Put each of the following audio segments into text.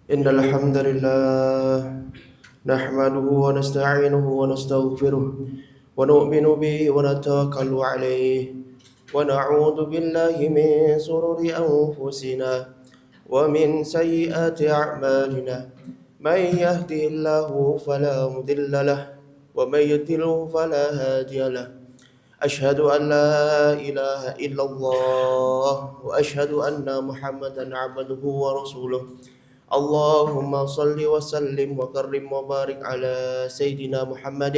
إن الحمد لله نحمده ونستعينه ونستغفره ونؤمن به ونتوكل عليه ونعوذ بالله من شرور أنفسنا ومن سيئات أعمالنا من يهده الله فلا مضل له ومن يضلل فلا هادي له أشهد أن لا إله إلا الله وأشهد أن محمدا عبده ورسوله اللهم صل وسلم وكرم وبارك على سيدنا محمد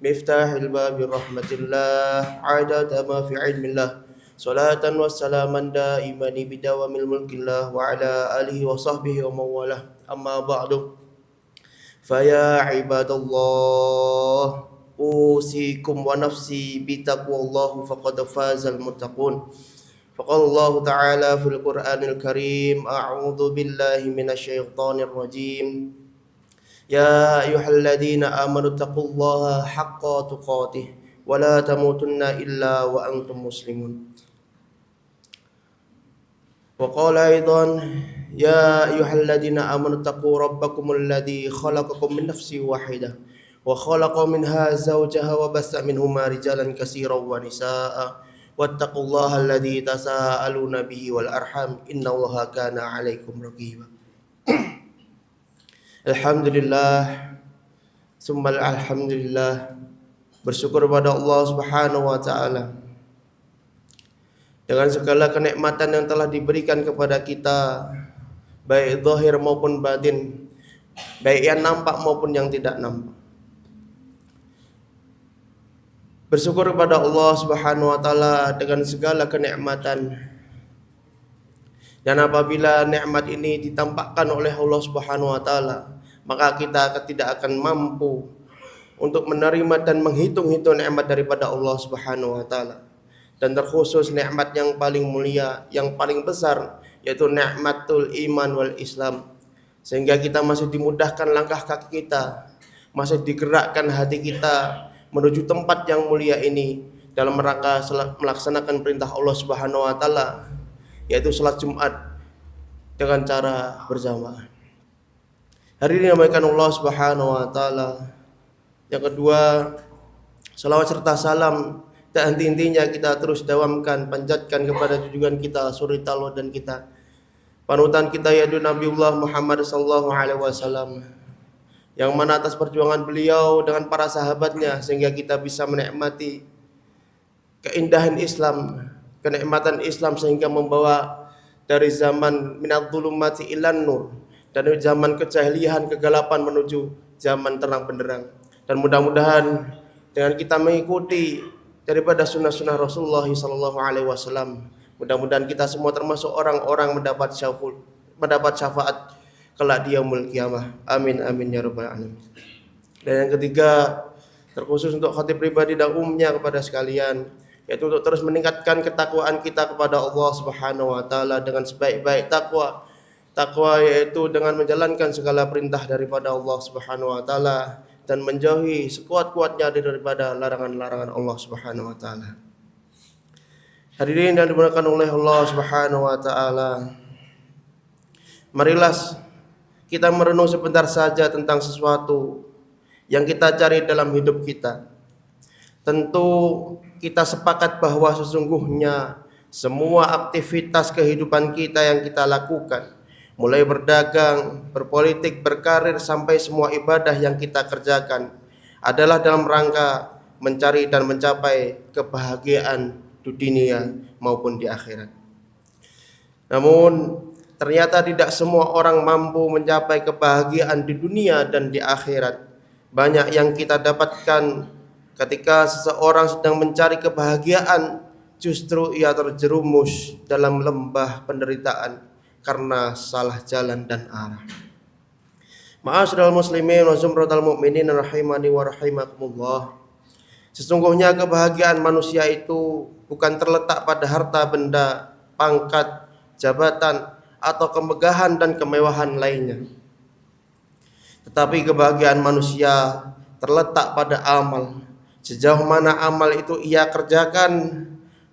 مفتاح الباب رحمة الله عدد ما في علم الله صلاة وسلاما دائما بدوام الملك الله وعلى آله وصحبه ومن والاه أما بعد فيا عباد الله أوصيكم ونفسي بتقوى الله فقد فاز المتقون فقال الله تعالى في القرآن الكريم أعوذ بالله من الشيطان الرجيم يا أيها الذين آمنوا اتقوا الله حق تقاته ولا تموتن إلا وأنتم مسلمون وقال أيضا يا أيها الذين آمنوا اتقوا ربكم الذي خلقكم من نفس واحدة وخلق منها زوجها وبث منهما رجالا كثيرا ونساء واتقوا الله الذي تساءلون به والأرحام إن الله كان عليكم رقيبا Alhamdulillah summal alhamdulillah, bersyukur pada Allah Subhanahu wa taala dengan segala kenikmatan yang telah diberikan kepada kita, baik zahir maupun batin, baik yang nampak maupun yang tidak nampak. Bersyukur kepada Allah Subhanahu wa taala dengan segala kenikmatan. Dan apabila nikmat ini ditampakkan oleh Allah Subhanahu wa taala, maka kita tidak akan mampu untuk menerima dan menghitung-hitung nikmat daripada Allah Subhanahu wa taala. Dan terkhusus nikmat yang paling mulia, yang paling besar, yaitu nikmatul iman wal Islam. Sehingga kita masih dimudahkan langkah kaki kita, masih digerakkan hati kita menuju tempat yang mulia ini dalam rangka melaksanakan perintah Allah Subhanahu wa taala, yaitu salat Jumat dengan cara berjamaah. Hari ini dinamakan Allah Subhanahu wa taala. Yang kedua, salawat serta salam tak henti-hentinya kita terus dawamkan, panjatkan kepada junjungan kita, suri tauladan kita, panutan kita yaitu Nabiullah Muhammad sallallahu alaihi wasallam, yang mana atas perjuangan beliau dengan para sahabatnya sehingga kita bisa menikmati keindahan Islam, kenikmatan Islam sehingga membawa dari zaman minadh-dhulumati ilan nur, dari zaman kejahilian kegelapan menuju zaman terang benderang. Dan mudah-mudahan dengan kita mengikuti daripada sunnah-sunnah Rasulullah sallallahu alaihi wasallam, mudah-mudahan kita semua termasuk orang-orang mendapat syafaat kelak di yaumul qiyamah. Amin amin ya rabbal alamin. Dan yang ketiga, terkhusus untuk khatib pribadi dan umumnya kepada sekalian, yaitu untuk terus meningkatkan ketakwaan kita kepada Allah Subhanahu wa taala dengan sebaik-baik takwa. Takwa yaitu dengan menjalankan segala perintah daripada Allah Subhanahu wa taala dan menjauhi sekuat-kuatnya daripada larangan-larangan Allah Subhanahu wa taala. Hadirin yang dimuliakan oleh Allah Subhanahu wa taala, marilah kita merenung sebentar saja tentang sesuatu yang kita cari dalam hidup kita. Tentu kita sepakat bahwa sesungguhnya semua aktivitas kehidupan kita yang kita lakukan, mulai berdagang, berpolitik, berkarir, sampai semua ibadah yang kita kerjakan adalah dalam rangka mencari dan mencapai kebahagiaan di dunia maupun di akhirat. Namun ternyata tidak semua orang mampu mencapai kebahagiaan di dunia dan di akhirat. Banyak yang kita dapatkan ketika seseorang sedang mencari kebahagiaan, justru ia terjerumus dalam lembah penderitaan karena salah jalan dan arah. Ma'asyiral muslimin wa zumratal mu'minin rahimani wa rahimakumullah. Sesungguhnya kebahagiaan manusia itu bukan terletak pada harta benda, pangkat, jabatan, atau kemegahan dan kemewahan lainnya. Tetapi kebahagiaan manusia terletak pada amal. Sejauh mana amal itu ia kerjakan,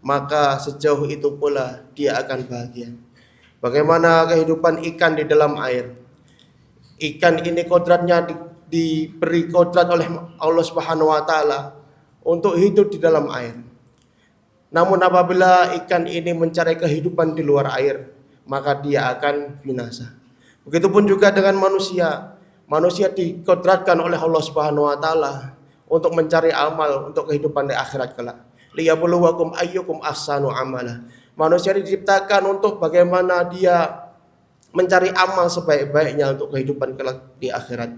maka sejauh itu pula dia akan bahagia. Bagaimana kehidupan ikan di dalam air? Ikan ini kodratnya diberi kodrat oleh Allah Subhanahu wa taala untuk hidup di dalam air. Namun apabila ikan ini mencari kehidupan di luar air, maka dia akan binasa. Begitupun juga dengan manusia. Manusia dikodratkan oleh Allah Subhanahu wa taala untuk mencari amal untuk kehidupan di akhirat kelak. Liyabluwakum ayyukum ahsanu amala. Manusia diciptakan untuk bagaimana dia mencari amal sebaik-baiknya untuk kehidupan kelak di akhirat.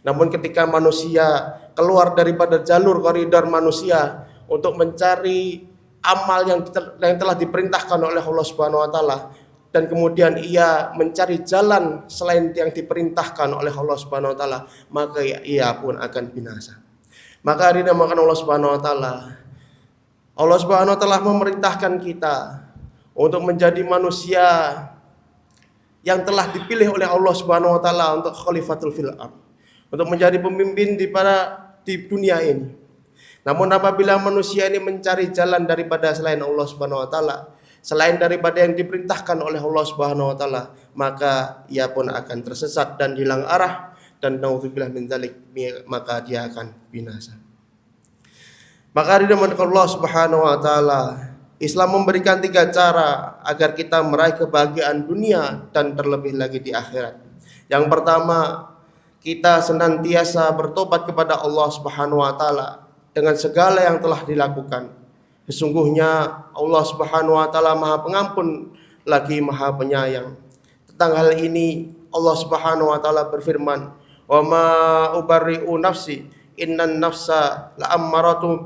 Namun ketika manusia keluar daripada jalur koridor manusia untuk mencari amal yang telah diperintahkan oleh Allah Subhanahu wa taala, dan kemudian ia mencari jalan selain yang diperintahkan oleh Allah Subhanahu wa taala, maka ia pun akan binasa. Maka hari ini makan Allah Subhanahu wa taala, Allah Subhanahu wa taala memerintahkan kita untuk menjadi manusia yang telah dipilih oleh Allah Subhanahu wa taala untuk khalifatul fil ardh, untuk menjadi pemimpin di dunia ini. Namun apabila manusia ini mencari jalan daripada selain Allah Subhanahu wa taala, selain daripada yang diperintahkan oleh Allah Subhanahu wa taala, maka ia pun akan tersesat dan hilang arah, dan naudzubillah min dzalik, maka dia akan binasa. Maka di hadapan Allah Subhanahu wa taala, Islam memberikan 3 cara agar kita meraih kebahagiaan dunia dan terlebih lagi di akhirat. Yang pertama, kita senantiasa bertobat kepada Allah Subhanahu wa taala dengan segala yang telah dilakukan. Sesungguhnya Allah Subhanahu wa taala Maha Pengampun lagi Maha Penyayang. Tentang hal ini Allah Subhanahu wa taala berfirman, "Wa ma ubarri'u nafsi, innan nafsa la'ammaratu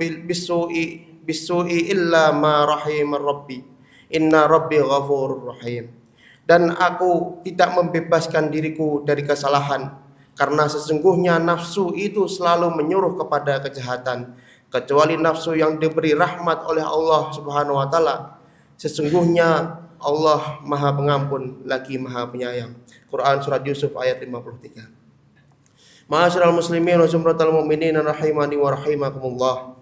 bisu'i illa ma rahimar rabbi. Inna rabbi ghafurur rahim." Dan aku tidak membebaskan diriku dari kesalahan, karena sesungguhnya nafsu itu selalu menyuruh kepada kejahatan, kecuali nafsu yang diberi rahmat oleh Allah Subhanahu wa taala. Sesungguhnya Allah Maha Pengampun lagi Maha Penyayang. Quran surat Yusuf ayat 53. Ma'asyiral muslimin wa zumratal mu'minin rahimani wa rahimakumullah.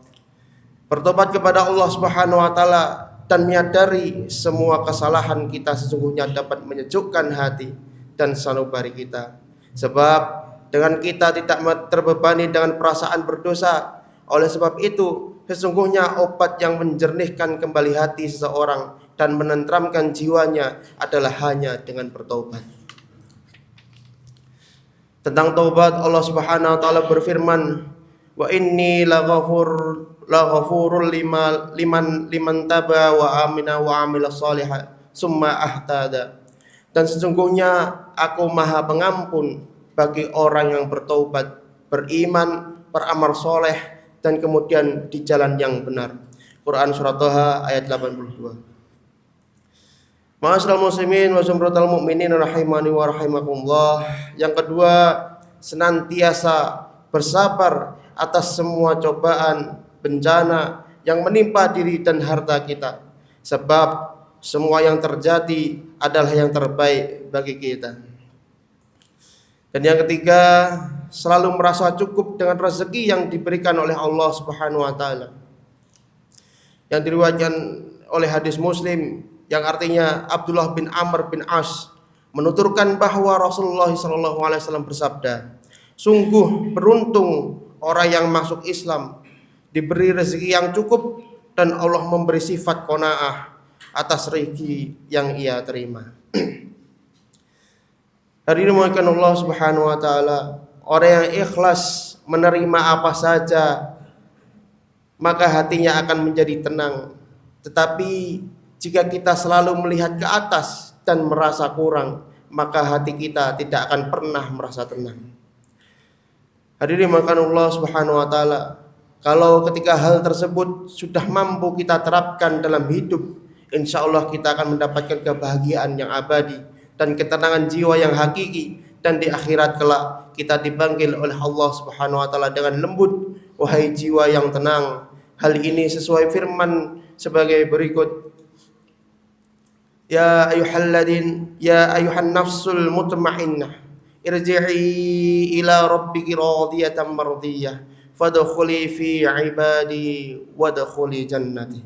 Bertobat kepada Allah Subhanahu wa taala dan menyadari semua kesalahan kita sesungguhnya dapat menyejukkan hati dan sanubari kita. Sebab dengan kita tidak terbebani dengan perasaan berdosa. Oleh sebab itu, sesungguhnya obat yang menjernihkan kembali hati seseorang dan menenteramkan jiwanya adalah hanya dengan bertobat. Tentang taubat, Allah Subhanahu wa taala berfirman, "Wa inni laghafurul liman taba wa amina wa amila shalihan summa ahtada." Dan sesungguhnya aku Maha Pengampun bagi orang yang bertaubat, beriman, beramal soleh, dan kemudian di jalan yang benar. Quran surat Thaha ayat 82. Ma'asyiral muslimin wa zumratal mu'minin rahimani wa rahimakumullah. Yang kedua, senantiasa bersabar atas semua cobaan, bencana yang menimpa diri dan harta kita. Sebab semua yang terjadi adalah yang terbaik bagi kita. Dan yang ketiga, selalu merasa cukup dengan rezeki yang diberikan oleh Allah Subhanahu wa taala. Yang diriwayatkan oleh hadis Muslim yang artinya Abdullah bin Amr bin As menuturkan bahwa Rasulullah SAW bersabda, "Sungguh beruntung orang yang masuk Islam, diberi rezeki yang cukup, dan Allah memberi sifat qanaah atas rezeki yang ia terima." Hari ini mohon Allah Subhanahu wa taala, orang yang ikhlas menerima apa saja, maka hatinya akan menjadi tenang. Tetapi jika kita selalu melihat ke atas dan merasa kurang, maka hati kita tidak akan pernah merasa tenang. Hadirin makan Allah Subhanahu wa taala, kalau ketika hal tersebut sudah mampu kita terapkan dalam hidup, insya Allah kita akan mendapatkan kebahagiaan yang abadi dan ketenangan jiwa yang hakiki, dan di akhirat kelak kita dipanggil oleh Allah Subhanahu wa taala dengan lembut, "Wahai jiwa yang tenang." Hal ini sesuai firman sebagai berikut, Ya ayuhan nafsul mutmainnah, irji'i ila rabbiki radiyatan mardiyah, fadkhuli fi ibadi wadkhuli jannati.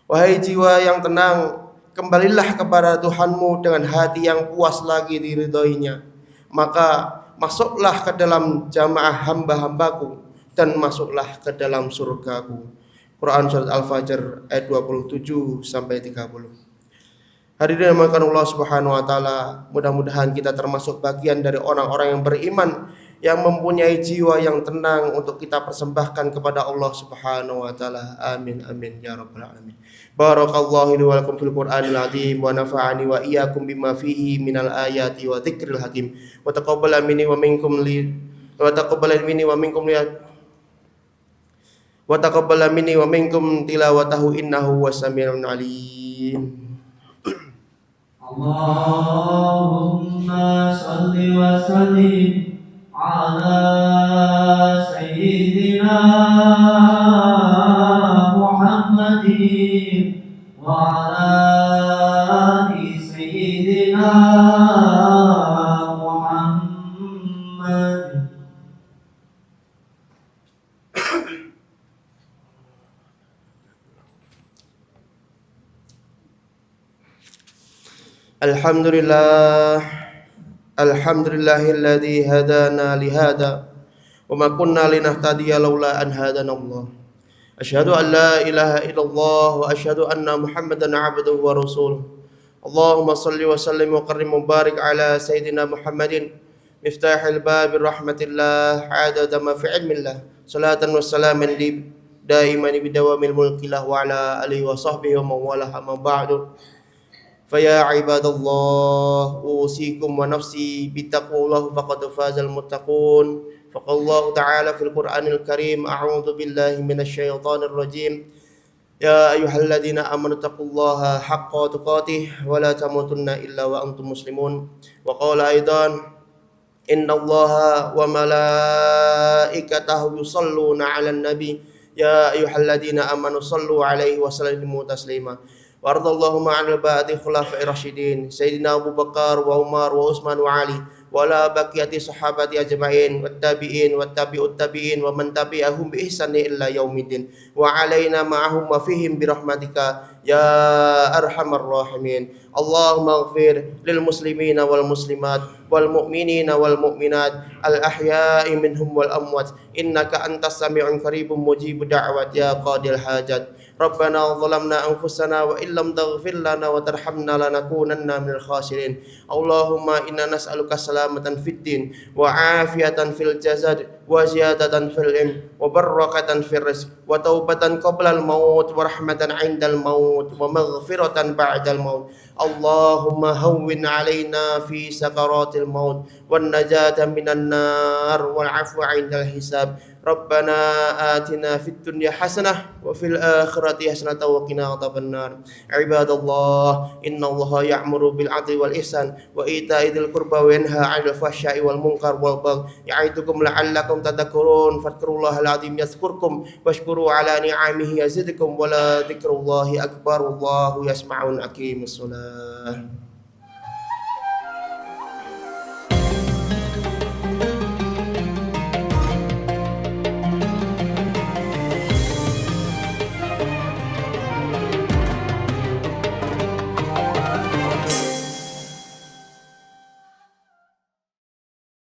Wahai jiwa yang tenang, kembalilah kepada Tuhanmu dengan hati yang puas lagi diridhoinya, maka masuklah ke dalam jamaah hamba-hambaku dan masuklah ke dalam surgaku. Quran surat Al-Fajr ayat 27 sampai 30. Hadirin yang dimuliakan Allah Subhanahu wa taala, mudah-mudahan kita termasuk bagian dari orang-orang yang beriman yang mempunyai jiwa yang tenang untuk kita persembahkan kepada Allah Subhanahu wa taala. Amin amin ya rabbal alamin. Barakallahu li wa lakum fil Qur'anil azim wa nafa'ani wa iyyakum bima fihi minal ayati wa dzikril hakim. Wa taqabbal minni wa minkum li wa taqabbal minni wa minkum li wa taqabbal minni wa minkum tilawatahu innahu was-sami'un alim. Allahumma salli wa sallim ala sayyidina Muhammadin wa ala ali sayyidina Muhammad. Alhamdulillahilladzi hadana lihada wa ma kunna linahtadiya laula an hadana Allah. Asyhadu an la ilaha illallah wa asyhadu anna Muhammadan abduhu wa rasuluh. Allahumma salli wa sallim wa karrim wa barik ala sayyidina Muhammadin miftahil babi rahmatillah adada ma fi ilmillah. Salatan wa salaman li daiman bidawamil mulkillah wa ala alihi wa sahbihi wa mawalah amma ba'du. فيا عباد الله أوصيكم ونفسي بتقوى الله فقد فاز المتقون. فقال الله تعالى في القرآن الكريم أعوذ بالله من الشيطان الرجيم يا أيها الذين آمنوا اتقوا الله حق تقاته ولا تموتن إلا وأنتم مسلمون. وقال أيضا إن الله وملائكته يصلون على النبي يا أيها الذين آمنوا صلوا عليه وسلموا تسليما. وارض اللهم عن الباقي خلفاء الراشدين سيدنا أبو بكر وعمر وعثمان وعلي وعلى بقية صحابة أجمعين والتابعين والتابع التابعين ومن تبعهم بإحسان إلى يوم الدين وعلينا معهم وفيهم برحمتك يا أرحم الراحمين. اللهم اغفر للمسلمين والمسلمات والمؤمنين والمؤمنات الأحياء منهم والأموات إنك أنت السميع القريب مجيب دعوات يا قاضي الحاجات. ربنا ظلمنا أنفسنا وإن لم تغفر لنا وترحمنا لنكونن من الخاسرين. اللهم إنا نسألك سلامة في الدين وعافية في الجسد وزيادة في العلم وبركة في الرزق وتوبة قبل الموت ورحمة عند الموت ومغفرة بعد الموت. اللهم هون علينا في سكرات الموت والنجاة من النار والعفو عند الحساب. ربنا آتنا في الدنيا حسنة وفي الآخرة حسنة وقنا عذاب النار. عباد الله إن الله يأمر بالعدل والإحسان وإيتاء ذي القربى وينهى عن الفحشاء والمنكر والبغي يعظكم لعلكم تذكرون. فاذكروا الله العظيم يذكركم واشكروا على نعمه يزدكم ولذكر الله أكبر والله يسمع. أقيموا الصلاة.